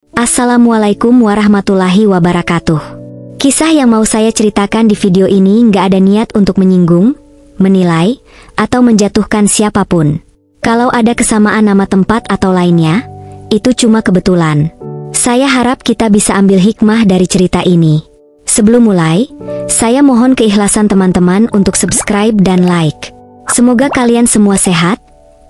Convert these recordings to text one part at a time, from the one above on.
Assalamualaikum warahmatullahi wabarakatuh. Kisah yang mau saya ceritakan di video ini nggak ada niat untuk menyinggung, menilai, atau menjatuhkan siapapun. Kalau ada kesamaan nama tempat atau lainnya, itu cuma kebetulan. Saya harap kita bisa ambil hikmah dari cerita ini. Sebelum mulai, saya mohon keikhlasan teman-teman untuk subscribe dan like. Semoga kalian semua sehat,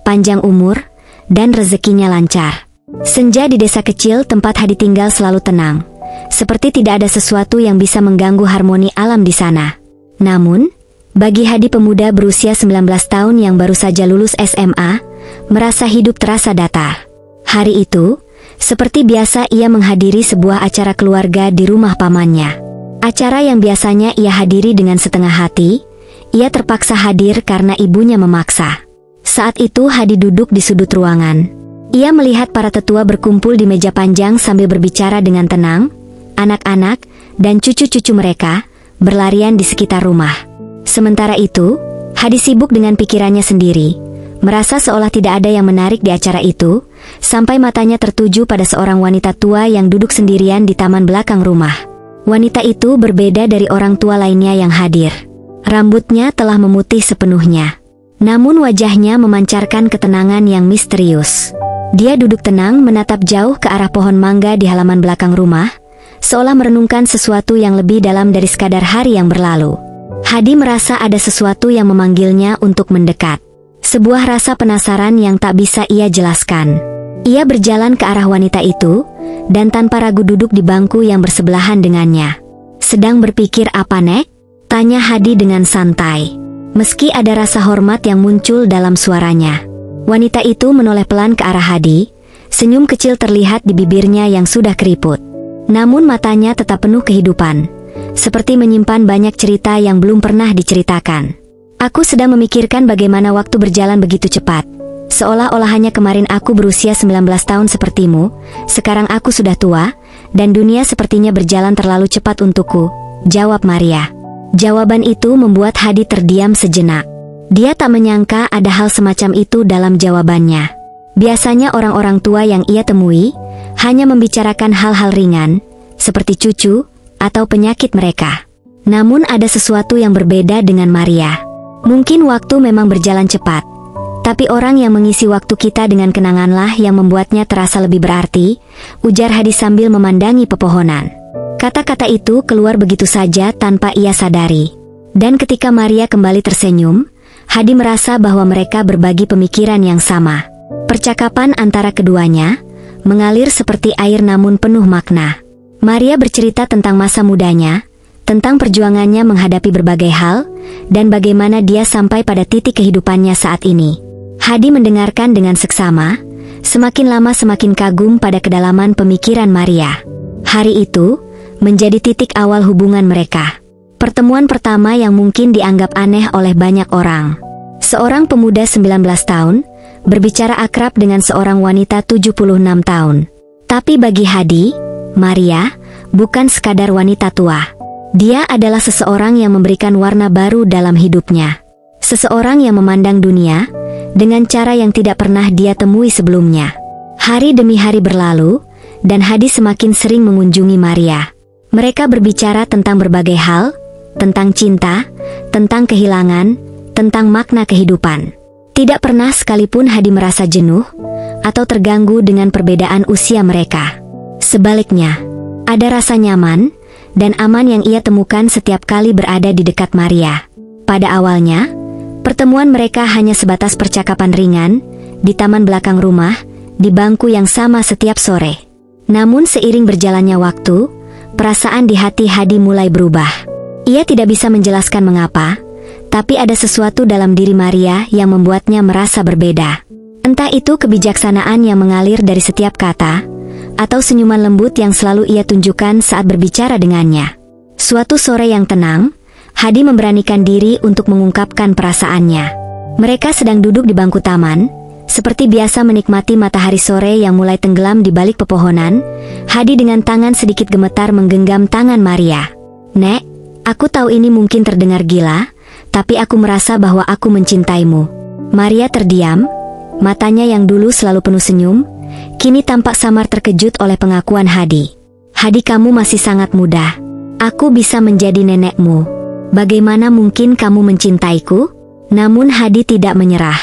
panjang umur, dan rezekinya lancar. Senja di desa kecil tempat Hadi tinggal selalu tenang, seperti tidak ada sesuatu yang bisa mengganggu harmoni alam di sana. Namun, bagi Hadi pemuda berusia 19 tahun yang baru saja lulus SMA, merasa hidup terasa datar. Hari itu, seperti biasa ia menghadiri sebuah acara keluarga di rumah pamannya. Acara yang biasanya ia hadiri dengan setengah hati, ia terpaksa hadir karena ibunya memaksa. Saat itu Hadi duduk di sudut ruangan. Ia melihat para tetua berkumpul di meja panjang sambil berbicara dengan tenang. Anak-anak dan cucu-cucu mereka berlarian di sekitar rumah. Sementara itu, Hadi sibuk dengan pikirannya sendiri, merasa seolah tidak ada yang menarik di acara itu, sampai matanya tertuju pada seorang wanita tua yang duduk sendirian di taman belakang rumah. Wanita itu berbeda dari orang tua lainnya yang hadir. Rambutnya telah memutih sepenuhnya, namun wajahnya memancarkan ketenangan yang misterius. Dia duduk tenang menatap jauh ke arah pohon mangga di halaman belakang rumah, seolah merenungkan sesuatu yang lebih dalam dari sekadar hari yang berlalu. Hadi merasa ada sesuatu yang memanggilnya untuk mendekat. Sebuah rasa penasaran yang tak bisa ia jelaskan. Ia berjalan ke arah wanita itu, dan tanpa ragu duduk di bangku yang bersebelahan dengannya. "Sedang berpikir apa, Nek?" tanya Hadi dengan santai. Meski ada rasa hormat yang muncul dalam suaranya. Wanita itu menoleh pelan ke arah Hadi, senyum kecil terlihat di bibirnya yang sudah keriput. Namun matanya tetap penuh kehidupan, seperti menyimpan banyak cerita yang belum pernah diceritakan. "Aku sedang memikirkan bagaimana waktu berjalan begitu cepat. Seolah-olah hanya kemarin aku berusia 19 tahun sepertimu, sekarang aku sudah tua, dan dunia sepertinya berjalan terlalu cepat untukku," jawab Maria. Jawaban itu membuat Hadi terdiam sejenak. Dia tak menyangka ada hal semacam itu dalam jawabannya. Biasanya orang-orang tua yang ia temui hanya membicarakan hal-hal ringan, seperti cucu atau penyakit mereka. Namun ada sesuatu yang berbeda dengan Maria. Mungkin waktu memang berjalan cepat, tapi orang yang mengisi waktu kita dengan kenanganlah yang membuatnya terasa lebih berarti, ujar Hadi sambil memandangi pepohonan. Kata-kata itu keluar begitu saja tanpa ia sadari. Dan ketika Maria kembali tersenyum, Hadi merasa bahwa mereka berbagi pemikiran yang sama. Percakapan antara keduanya mengalir seperti air namun penuh makna. Maria bercerita tentang masa mudanya, tentang perjuangannya menghadapi berbagai hal, dan bagaimana dia sampai pada titik kehidupannya saat ini. Hadi mendengarkan dengan seksama, semakin lama semakin kagum pada kedalaman pemikiran Maria. Hari itu menjadi titik awal hubungan mereka. Pertemuan pertama yang mungkin dianggap aneh oleh banyak orang. Seorang pemuda 19 tahun berbicara akrab dengan seorang wanita 76 tahun. Tapi bagi Hadi, Maria bukan sekadar wanita tua. Dia adalah seseorang yang memberikan warna baru dalam hidupnya. Seseorang yang memandang dunia dengan cara yang tidak pernah dia temui sebelumnya. Hari demi hari berlalu, dan Hadi semakin sering mengunjungi Maria. Mereka berbicara tentang berbagai hal, tentang cinta, tentang kehilangan, tentang makna kehidupan. Tidak pernah sekalipun Hadi merasa jenuh atau terganggu dengan perbedaan usia mereka. Sebaliknya, ada rasa nyaman dan aman yang ia temukan setiap kali berada di dekat Maria. Pada awalnya, pertemuan mereka hanya sebatas percakapan ringan di taman belakang rumah, di bangku yang sama setiap sore. Namun seiring berjalannya waktu, perasaan di hati Hadi mulai berubah. Ia tidak bisa menjelaskan mengapa, tapi ada sesuatu dalam diri Maria yang membuatnya merasa berbeda. Entah itu kebijaksanaan yang mengalir dari setiap kata, atau senyuman lembut yang selalu ia tunjukkan saat berbicara dengannya. Suatu sore yang tenang, Hadi memberanikan diri untuk mengungkapkan perasaannya. Mereka sedang duduk di bangku taman, seperti biasa menikmati matahari sore yang mulai tenggelam di balik pepohonan. Hadi dengan tangan sedikit gemetar menggenggam tangan Maria. "Nek, aku tahu ini mungkin terdengar gila, tapi aku merasa bahwa aku mencintaimu." Maria terdiam, matanya yang dulu selalu penuh senyum, kini tampak samar terkejut oleh pengakuan Hadi. Hadi, kamu masih sangat muda. Aku bisa menjadi nenekmu. Bagaimana mungkin kamu mencintaiku? Namun Hadi tidak menyerah.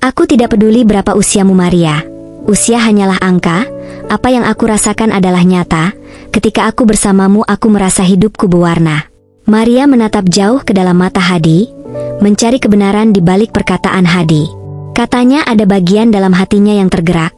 Aku tidak peduli berapa usiamu Maria. Usia hanyalah angka. Apa yang aku rasakan adalah nyata. Ketika aku bersamamu, aku merasa hidupku berwarna. Maria menatap jauh ke dalam mata Hadi, mencari kebenaran di balik perkataan Hadi. Katanya ada bagian dalam hatinya yang tergerak,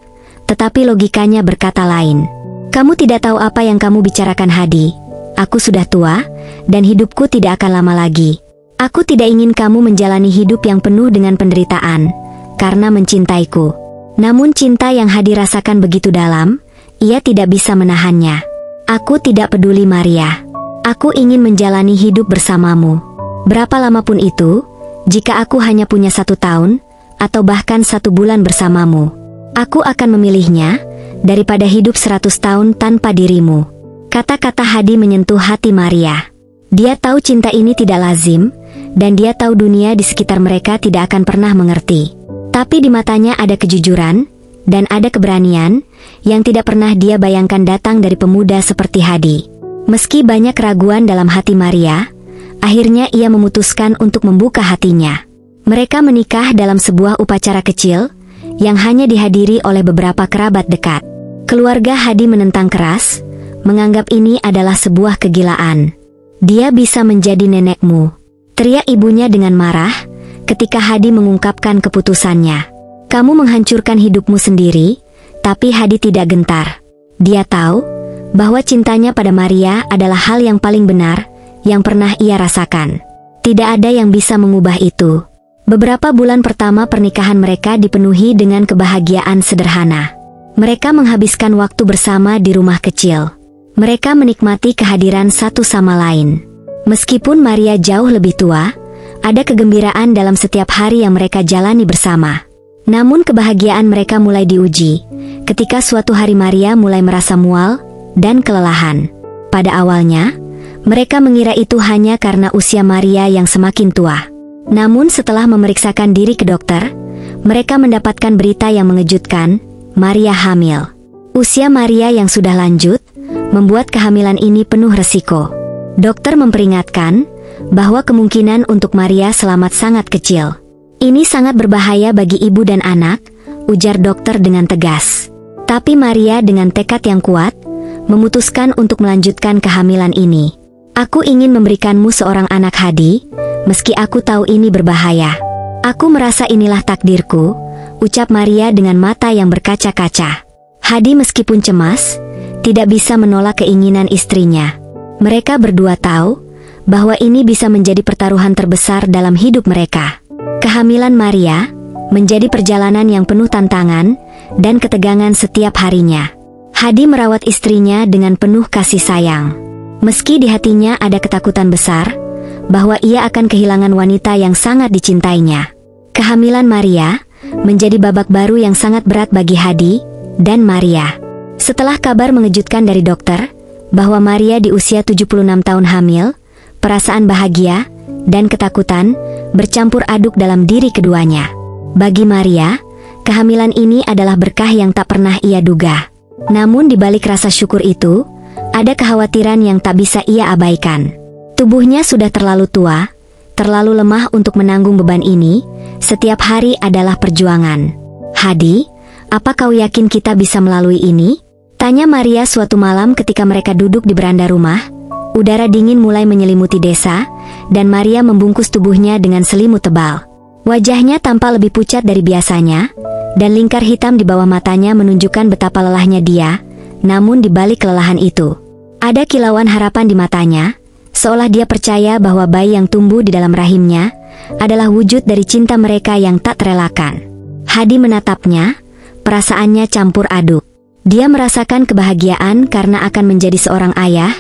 tetapi logikanya berkata lain. Kamu tidak tahu apa yang kamu bicarakan Hadi. Aku sudah tua, dan hidupku tidak akan lama lagi. Aku tidak ingin kamu menjalani hidup yang penuh dengan penderitaan, karena mencintaiku. Namun cinta yang Hadi rasakan begitu dalam, ia tidak bisa menahannya. Aku tidak peduli Maria. Aku ingin menjalani hidup bersamamu. Berapa lama pun itu, jika aku hanya punya 1 tahun, atau bahkan 1 bulan bersamamu, aku akan memilihnya, daripada hidup 100 tahun tanpa dirimu. Kata-kata Hadi menyentuh hati Maria. Dia tahu cinta ini tidak lazim, dan dia tahu dunia di sekitar mereka tidak akan pernah mengerti. Tapi di matanya ada kejujuran, dan ada keberanian, yang tidak pernah dia bayangkan datang dari pemuda seperti Hadi. Meski banyak keraguan dalam hati Maria, akhirnya ia memutuskan untuk membuka hatinya. Mereka menikah dalam sebuah upacara kecil, yang hanya dihadiri oleh beberapa kerabat dekat. Keluarga Hadi menentang keras, menganggap ini adalah sebuah kegilaan. Dia bisa menjadi nenekmu, teriak ibunya dengan marah, ketika Hadi mengungkapkan keputusannya. Kamu menghancurkan hidupmu sendiri, tapi Hadi tidak gentar. Dia tahu bahwa cintanya pada Maria adalah hal yang paling benar yang pernah ia rasakan. Tidak ada yang bisa mengubah itu. Beberapa bulan pertama pernikahan mereka dipenuhi dengan kebahagiaan sederhana. Mereka menghabiskan waktu bersama di rumah kecil. Mereka menikmati kehadiran satu sama lain. Meskipun Maria jauh lebih tua, ada kegembiraan dalam setiap hari yang mereka jalani bersama. Namun kebahagiaan mereka mulai diuji, ketika suatu hari Maria mulai merasa mual dan kelelahan. Pada awalnya, mereka mengira itu hanya karena usia Maria yang semakin tua. Namun setelah memeriksakan diri ke dokter, mereka mendapatkan berita yang mengejutkan, Maria hamil. Usia Maria yang sudah lanjut, membuat kehamilan ini penuh resiko. Dokter memperingatkan bahwa kemungkinan untuk Maria selamat sangat kecil. Ini sangat berbahaya bagi ibu dan anak, ujar dokter dengan tegas. Tapi Maria dengan tekad yang kuat, memutuskan untuk melanjutkan kehamilan ini. Aku ingin memberikanmu seorang anak Hadi, meski aku tahu ini berbahaya. Aku merasa inilah takdirku, ucap Maria dengan mata yang berkaca-kaca. Hadi meskipun cemas, tidak bisa menolak keinginan istrinya. Mereka berdua tahu bahwa ini bisa menjadi pertaruhan terbesar dalam hidup mereka. Kehamilan Maria menjadi perjalanan yang penuh tantangan dan ketegangan setiap harinya. Hadi merawat istrinya dengan penuh kasih sayang. Meski di hatinya ada ketakutan besar bahwa ia akan kehilangan wanita yang sangat dicintainya. Kehamilan Maria menjadi babak baru yang sangat berat bagi Hadi dan Maria. Setelah kabar mengejutkan dari dokter bahwa Maria di usia 76 tahun hamil, perasaan bahagia dan ketakutan bercampur aduk dalam diri keduanya. Bagi Maria, kehamilan ini adalah berkah yang tak pernah ia duga. Namun di balik rasa syukur itu, ada kekhawatiran yang tak bisa ia abaikan. Tubuhnya sudah terlalu tua, terlalu lemah untuk menanggung beban ini. Setiap hari adalah perjuangan. Hadi, apa kau yakin kita bisa melalui ini? Tanya Maria suatu malam ketika mereka duduk di beranda rumah. Udara dingin mulai menyelimuti desa, dan Maria membungkus tubuhnya dengan selimut tebal. Wajahnya tampak lebih pucat dari biasanya, dan lingkar hitam di bawah matanya menunjukkan betapa lelahnya dia. Namun di balik kelelahan itu, ada kilauan harapan di matanya, seolah dia percaya bahwa bayi yang tumbuh di dalam rahimnya adalah wujud dari cinta mereka yang tak terelakkan. Hadi menatapnya, perasaannya campur aduk. Dia merasakan kebahagiaan karena akan menjadi seorang ayah,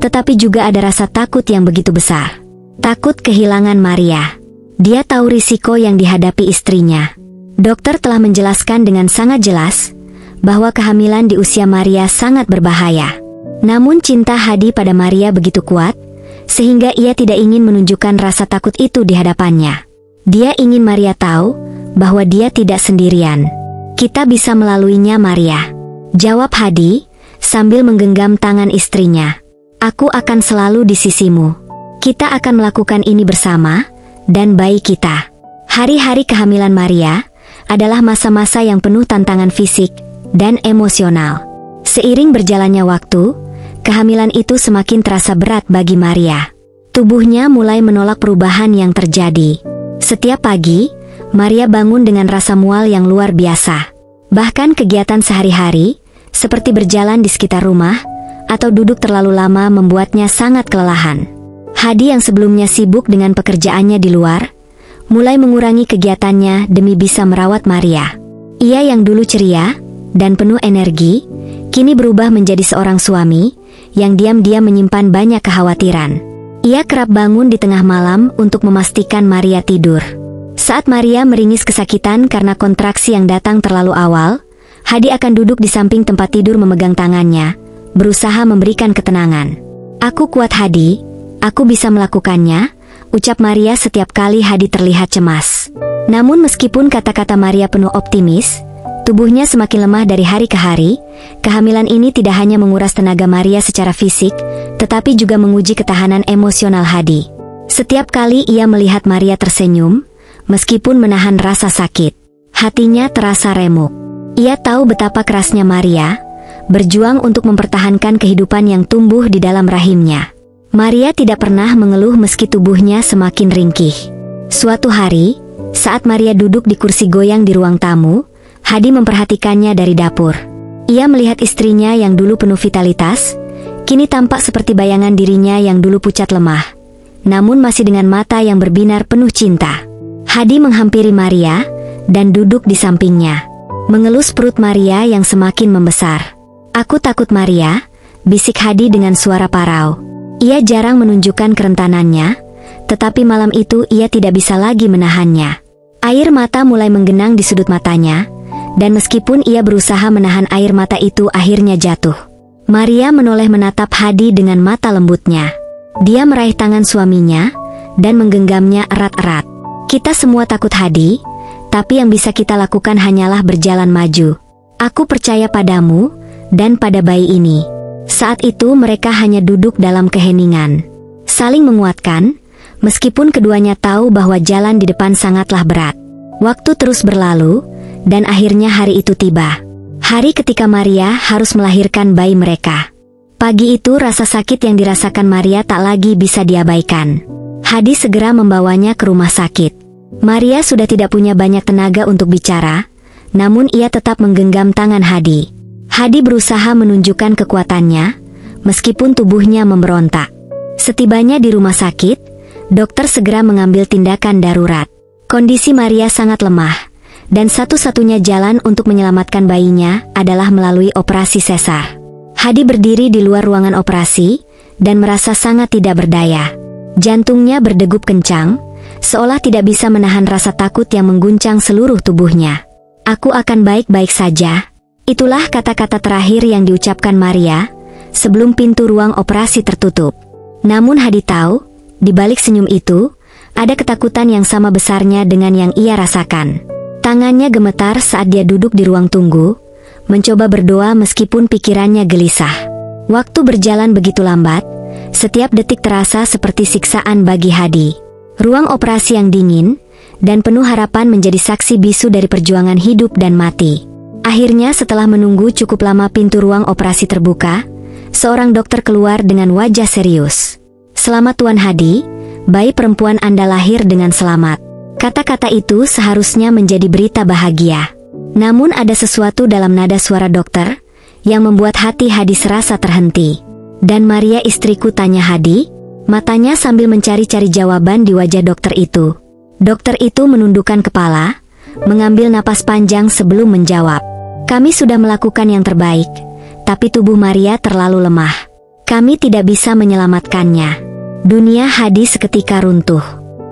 tetapi juga ada rasa takut yang begitu besar. Takut kehilangan Maria. Dia tahu risiko yang dihadapi istrinya. Dokter telah menjelaskan dengan sangat jelas bahwa kehamilan di usia Maria sangat berbahaya. Namun cinta Hadi pada Maria begitu kuat, sehingga ia tidak ingin menunjukkan rasa takut itu di hadapannya. Dia ingin Maria tahu bahwa dia tidak sendirian. Kita bisa melaluinya, Maria. Jawab Hadi, sambil menggenggam tangan istrinya. Aku akan selalu di sisimu. Kita akan melakukan ini bersama, dan bayi kita. Hari-hari kehamilan Maria adalah masa-masa yang penuh tantangan fisik dan emosional. Seiring berjalannya waktu, kehamilan itu semakin terasa berat bagi Maria. Tubuhnya mulai menolak perubahan yang terjadi. Setiap pagi, Maria bangun dengan rasa mual yang luar biasa. Bahkan kegiatan sehari-hari, seperti berjalan di sekitar rumah, atau duduk terlalu lama membuatnya sangat kelelahan. Hadi yang sebelumnya sibuk dengan pekerjaannya di luar, mulai mengurangi kegiatannya demi bisa merawat Maria. Ia yang dulu ceria dan penuh energi, kini berubah menjadi seorang suami yang diam-diam menyimpan banyak kekhawatiran. Ia kerap bangun di tengah malam untuk memastikan Maria tidur. Saat Maria meringis kesakitan karena kontraksi yang datang terlalu awal, Hadi akan duduk di samping tempat tidur memegang tangannya, berusaha memberikan ketenangan. Aku kuat Hadi, aku bisa melakukannya, ucap Maria setiap kali Hadi terlihat cemas. Namun meskipun kata-kata Maria penuh optimis, tubuhnya semakin lemah dari hari ke hari. Kehamilan ini tidak hanya menguras tenaga Maria secara fisik, tetapi juga menguji ketahanan emosional Hadi. Setiap kali ia melihat Maria tersenyum, meskipun menahan rasa sakit, hatinya terasa remuk. Ia tahu betapa kerasnya Maria berjuang untuk mempertahankan kehidupan yang tumbuh di dalam rahimnya. Maria tidak pernah mengeluh meski tubuhnya semakin ringkih. Suatu hari, saat Maria duduk di kursi goyang di ruang tamu, Hadi memperhatikannya dari dapur. Ia melihat istrinya yang dulu penuh vitalitas, kini tampak seperti bayangan dirinya yang dulu pucat lemah, namun masih dengan mata yang berbinar penuh cinta. Hadi menghampiri Maria dan duduk di sampingnya, mengelus perut Maria yang semakin membesar. Aku takut Maria, bisik Hadi dengan suara parau. Ia jarang menunjukkan kerentanannya, tetapi malam itu ia tidak bisa lagi menahannya. Air mata mulai menggenang di sudut matanya, dan meskipun ia berusaha menahan air mata itu akhirnya jatuh. Maria menoleh menatap Hadi dengan mata lembutnya. Dia meraih tangan suaminya dan menggenggamnya erat-erat. Kita semua takut Hadi, tapi yang bisa kita lakukan hanyalah berjalan maju. Aku percaya padamu dan pada bayi ini. Saat itu mereka hanya duduk dalam keheningan, saling menguatkan, meskipun keduanya tahu bahwa jalan di depan sangatlah berat. Waktu terus berlalu, dan akhirnya hari itu tiba. Hari ketika Maria harus melahirkan bayi mereka. Pagi itu rasa sakit yang dirasakan Maria tak lagi bisa diabaikan. Hadi segera membawanya ke rumah sakit. Maria sudah tidak punya banyak tenaga untuk bicara, namun ia tetap menggenggam tangan Hadi. Hadi berusaha menunjukkan kekuatannya, meskipun tubuhnya memberontak. Setibanya di rumah sakit, dokter segera mengambil tindakan darurat. Kondisi Maria sangat lemah, dan satu-satunya jalan untuk menyelamatkan bayinya adalah melalui operasi sesar. Hadi berdiri di luar ruangan operasi, dan merasa sangat tidak berdaya. Jantungnya berdegup kencang, seolah tidak bisa menahan rasa takut yang mengguncang seluruh tubuhnya. Aku akan baik-baik saja. Itulah kata-kata terakhir yang diucapkan Maria, sebelum pintu ruang operasi tertutup. Namun Hadi tahu, di balik senyum itu, ada ketakutan yang sama besarnya dengan yang ia rasakan. Tangannya gemetar saat dia duduk di ruang tunggu, mencoba berdoa meskipun pikirannya gelisah. Waktu berjalan begitu lambat, setiap detik terasa seperti siksaan bagi Hadi. Ruang operasi yang dingin dan penuh harapan menjadi saksi bisu dari perjuangan hidup dan mati. Akhirnya setelah menunggu cukup lama pintu ruang operasi terbuka, seorang dokter keluar dengan wajah serius. "Selamat Tuan Hadi, bayi perempuan Anda lahir dengan selamat." Kata-kata itu seharusnya menjadi berita bahagia. Namun ada sesuatu dalam nada suara dokter yang membuat hati Hadi serasa terhenti. "Dan Maria istriku?" tanya Hadi, matanya sambil mencari-cari jawaban di wajah dokter itu. Dokter itu menundukkan kepala, mengambil napas panjang sebelum menjawab. "Kami sudah melakukan yang terbaik, tapi tubuh Maria terlalu lemah. Kami tidak bisa menyelamatkannya." Dunia Hadi seketika runtuh.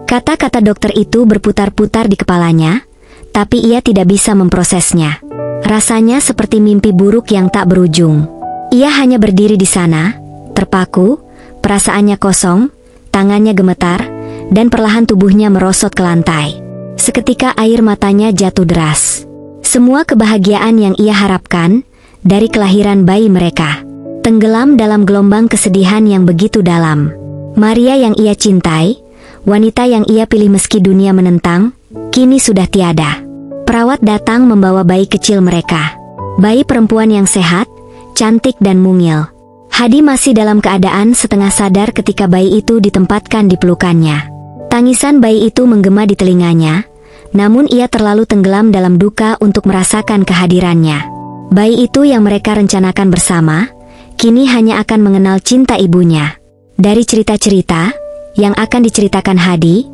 Kata-kata dokter itu berputar-putar di kepalanya, tapi ia tidak bisa memprosesnya. Rasanya seperti mimpi buruk yang tak berujung. Ia hanya berdiri di sana, terpaku, perasaannya kosong, tangannya gemetar, dan perlahan tubuhnya merosot ke lantai. Seketika air matanya jatuh deras. Semua kebahagiaan yang ia harapkan dari kelahiran bayi mereka. Tenggelam dalam gelombang kesedihan yang begitu dalam. Maria yang ia cintai, wanita yang ia pilih meski dunia menentang, kini sudah tiada. Perawat datang membawa bayi kecil mereka. Bayi perempuan yang sehat, cantik dan mungil. Hadi masih dalam keadaan setengah sadar ketika bayi itu ditempatkan di pelukannya. Tangisan bayi itu menggema di telinganya, namun ia terlalu tenggelam dalam duka untuk merasakan kehadirannya. Bayi itu yang mereka rencanakan bersama, kini hanya akan mengenal cinta ibunya. Dari cerita-cerita yang akan diceritakan Hadi,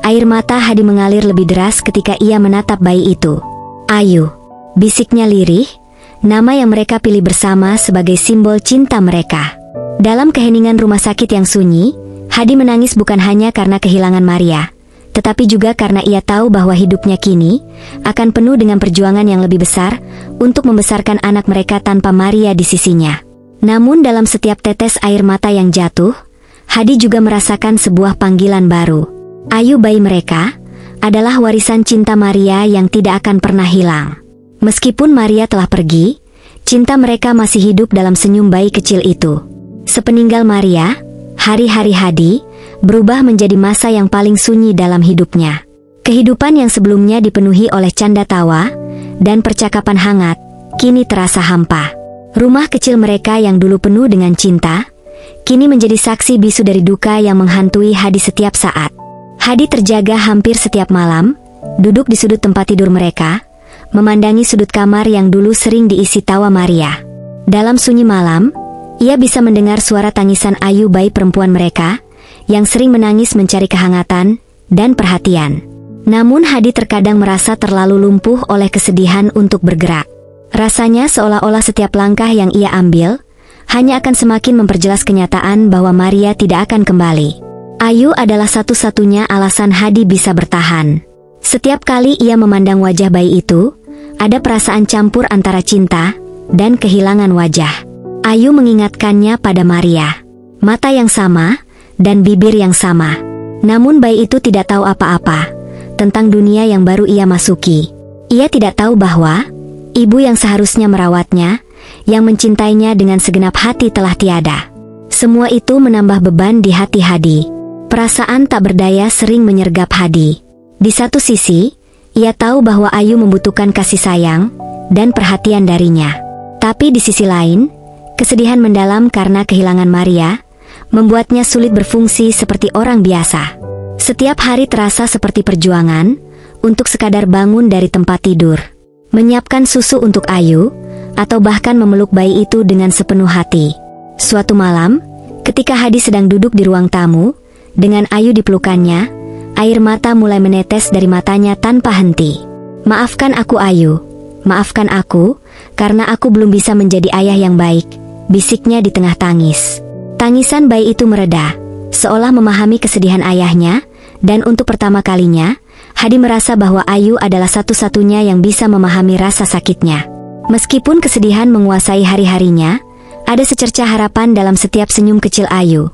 air mata Hadi mengalir lebih deras ketika ia menatap bayi itu. Ayu, bisiknya lirih, nama yang mereka pilih bersama sebagai simbol cinta mereka. Dalam keheningan rumah sakit yang sunyi, Hadi menangis bukan hanya karena kehilangan Maria, tetapi juga karena ia tahu bahwa hidupnya kini akan penuh dengan perjuangan yang lebih besar untuk membesarkan anak mereka tanpa Maria di sisinya. Namun dalam setiap tetes air mata yang jatuh, Hadi juga merasakan sebuah panggilan baru. Ayu bayi mereka adalah warisan cinta Maria yang tidak akan pernah hilang. Meskipun Maria telah pergi, cinta mereka masih hidup dalam senyum bayi kecil itu. Sepeninggal Maria, hari-hari Hadi berubah menjadi masa yang paling sunyi dalam hidupnya. Kehidupan yang sebelumnya dipenuhi oleh canda tawa dan percakapan hangat, kini terasa hampa. Rumah kecil mereka yang dulu penuh dengan cinta, kini menjadi saksi bisu dari duka yang menghantui Hadi setiap saat. Hadi terjaga hampir setiap malam, duduk di sudut tempat tidur mereka, memandangi sudut kamar yang dulu sering diisi tawa Maria. Dalam sunyi malam, ia bisa mendengar suara tangisan Ayu bayi perempuan mereka, yang sering menangis mencari kehangatan dan perhatian. Namun Hadi terkadang merasa terlalu lumpuh oleh kesedihan untuk bergerak. Rasanya seolah-olah setiap langkah yang ia ambil, hanya akan semakin memperjelas kenyataan bahwa Maria tidak akan kembali. Ayu adalah satu-satunya alasan Hadi bisa bertahan. Setiap kali ia memandang wajah bayi itu, ada perasaan campur antara cinta dan kehilangan wajah. Ayu mengingatkannya pada Maria. Mata yang sama dan bibir yang sama. Namun bayi itu tidak tahu apa-apa tentang dunia yang baru ia masuki. Ia tidak tahu bahwa ibu yang seharusnya merawatnya, yang mencintainya dengan segenap hati telah tiada. Semua itu menambah beban di hati Hadi. Perasaan tak berdaya sering menyergap Hadi. Di satu sisi, ia tahu bahwa Ayu membutuhkan kasih sayang dan perhatian darinya. Tapi di sisi lain, kesedihan mendalam karena kehilangan Maria membuatnya sulit berfungsi seperti orang biasa. Setiap hari terasa seperti perjuangan untuk sekadar bangun dari tempat tidur, menyiapkan susu untuk Ayu, atau bahkan memeluk bayi itu dengan sepenuh hati. Suatu malam, ketika Hadi sedang duduk di ruang tamu, dengan Ayu di pelukannya, air mata mulai menetes dari matanya tanpa henti. "Maafkan aku Ayu, maafkan aku, karena aku belum bisa menjadi ayah yang baik," bisiknya di tengah tangis. Tangisan bayi itu mereda, seolah memahami kesedihan ayahnya, dan untuk pertama kalinya, Hadi merasa bahwa Ayu adalah satu-satunya yang bisa memahami rasa sakitnya. Meskipun kesedihan menguasai hari-harinya, ada secercah harapan dalam setiap senyum kecil Ayu.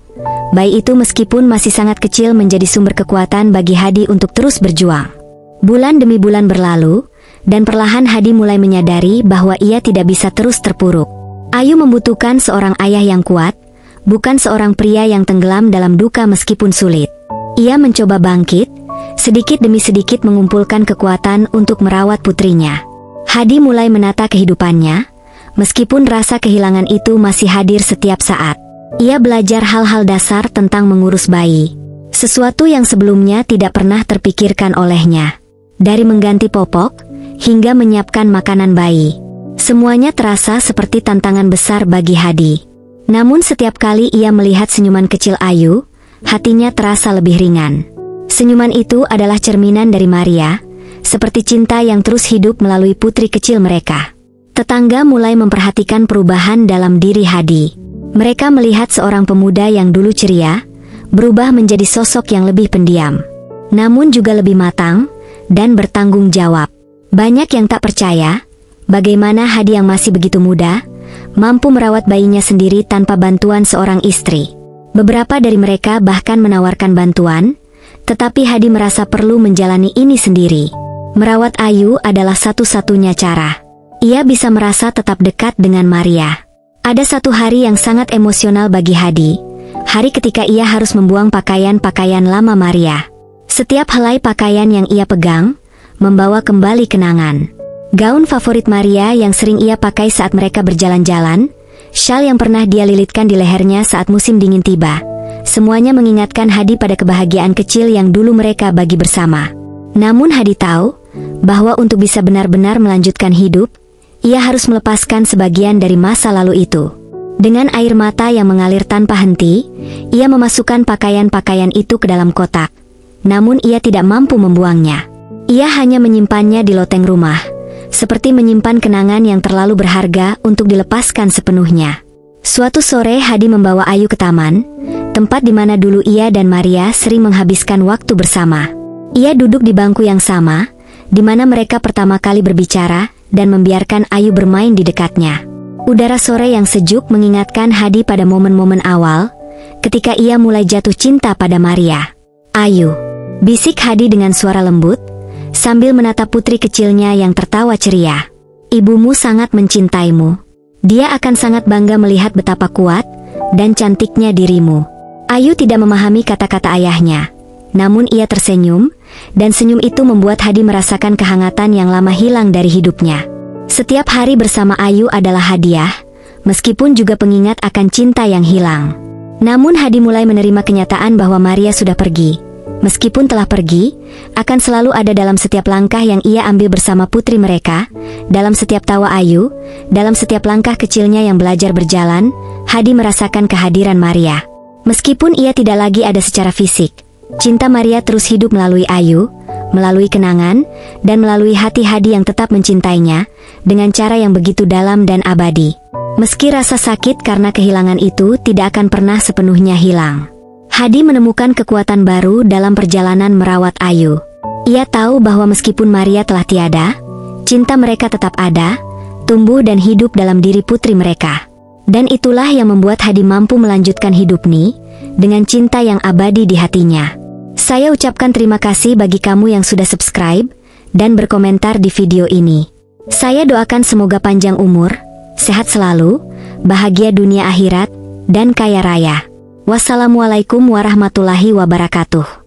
Bayi itu meskipun masih sangat kecil menjadi sumber kekuatan bagi Hadi untuk terus berjuang. Bulan demi bulan berlalu, dan perlahan Hadi mulai menyadari bahwa ia tidak bisa terus terpuruk. Ayu membutuhkan seorang ayah yang kuat, bukan seorang pria yang tenggelam dalam duka meskipun sulit. Ia mencoba bangkit, sedikit demi sedikit mengumpulkan kekuatan untuk merawat putrinya. Hadi mulai menata kehidupannya, meskipun rasa kehilangan itu masih hadir setiap saat. Ia belajar hal-hal dasar tentang mengurus bayi, sesuatu yang sebelumnya tidak pernah terpikirkan olehnya. Dari mengganti popok, hingga menyiapkan makanan bayi. Semuanya terasa seperti tantangan besar bagi Hadi. Namun setiap kali ia melihat senyuman kecil Ayu, hatinya terasa lebih ringan. Senyuman itu adalah cerminan dari Maria, seperti cinta yang terus hidup melalui putri kecil mereka. Tetangga mulai memperhatikan perubahan dalam diri Hadi. Mereka melihat seorang pemuda yang dulu ceria, berubah menjadi sosok yang lebih pendiam, namun juga lebih matang dan bertanggung jawab. Banyak yang tak percaya bagaimana Hadi yang masih begitu muda, mampu merawat bayinya sendiri tanpa bantuan seorang istri. Beberapa dari mereka bahkan menawarkan bantuan, tetapi Hadi merasa perlu menjalani ini sendiri. Merawat Ayu adalah satu-satunya cara. Ia bisa merasa tetap dekat dengan Maria. Ada satu hari yang sangat emosional bagi Hadi. Hari ketika ia harus membuang pakaian-pakaian lama Maria. Setiap helai pakaian yang ia pegang membawa kembali kenangan. Gaun favorit Maria yang sering ia pakai saat mereka berjalan-jalan, syal yang pernah dia lilitkan di lehernya saat musim dingin tiba. Semuanya mengingatkan Hadi pada kebahagiaan kecil yang dulu mereka bagi bersama. Namun Hadi tahu bahwa untuk bisa benar-benar melanjutkan hidup, ia harus melepaskan sebagian dari masa lalu itu. Dengan air mata yang mengalir tanpa henti, ia memasukkan pakaian-pakaian itu ke dalam kotak. Namun ia tidak mampu membuangnya. Ia hanya menyimpannya di loteng rumah, seperti menyimpan kenangan yang terlalu berharga untuk dilepaskan sepenuhnya. Suatu sore Hadi membawa Ayu ke taman, tempat di mana dulu ia dan Maria sering menghabiskan waktu bersama. Ia duduk di bangku yang sama, di mana mereka pertama kali berbicara, dan membiarkan Ayu bermain di dekatnya. Udara sore yang sejuk mengingatkan Hadi pada momen-momen awal, ketika ia mulai jatuh cinta pada Maria. "Ayu," bisik Hadi dengan suara lembut, sambil menatap putri kecilnya yang tertawa ceria. "Ibumu sangat mencintaimu. Dia akan sangat bangga melihat betapa kuat dan cantiknya dirimu." Ayu tidak memahami kata-kata ayahnya. Namun ia tersenyum, dan senyum itu membuat Hadi merasakan kehangatan yang lama hilang dari hidupnya. Setiap hari bersama Ayu adalah hadiah, meskipun juga pengingat akan cinta yang hilang. Namun Hadi mulai menerima kenyataan bahwa Maria sudah pergi. Meskipun telah pergi, akan selalu ada dalam setiap langkah yang ia ambil bersama putri mereka, dalam setiap tawa Ayu, dalam setiap langkah kecilnya yang belajar berjalan. Hadi merasakan kehadiran Maria. Meskipun ia tidak lagi ada secara fisik, cinta Maria terus hidup melalui Ayu, melalui kenangan, dan melalui hati Hadi yang tetap mencintainya, dengan cara yang begitu dalam dan abadi. Meski rasa sakit karena kehilangan itu tidak akan pernah sepenuhnya hilang. Hadi menemukan kekuatan baru dalam perjalanan merawat Ayu. Ia tahu bahwa meskipun Maria telah tiada, cinta mereka tetap ada, tumbuh dan hidup dalam diri putri mereka. Dan itulah yang membuat Hadi mampu melanjutkan hidup ini, dengan cinta yang abadi di hatinya. Saya ucapkan terima kasih bagi kamu yang sudah subscribe dan berkomentar di video ini. Saya doakan semoga panjang umur, sehat selalu, bahagia dunia akhirat, dan kaya raya. Wassalamualaikum warahmatullahi wabarakatuh.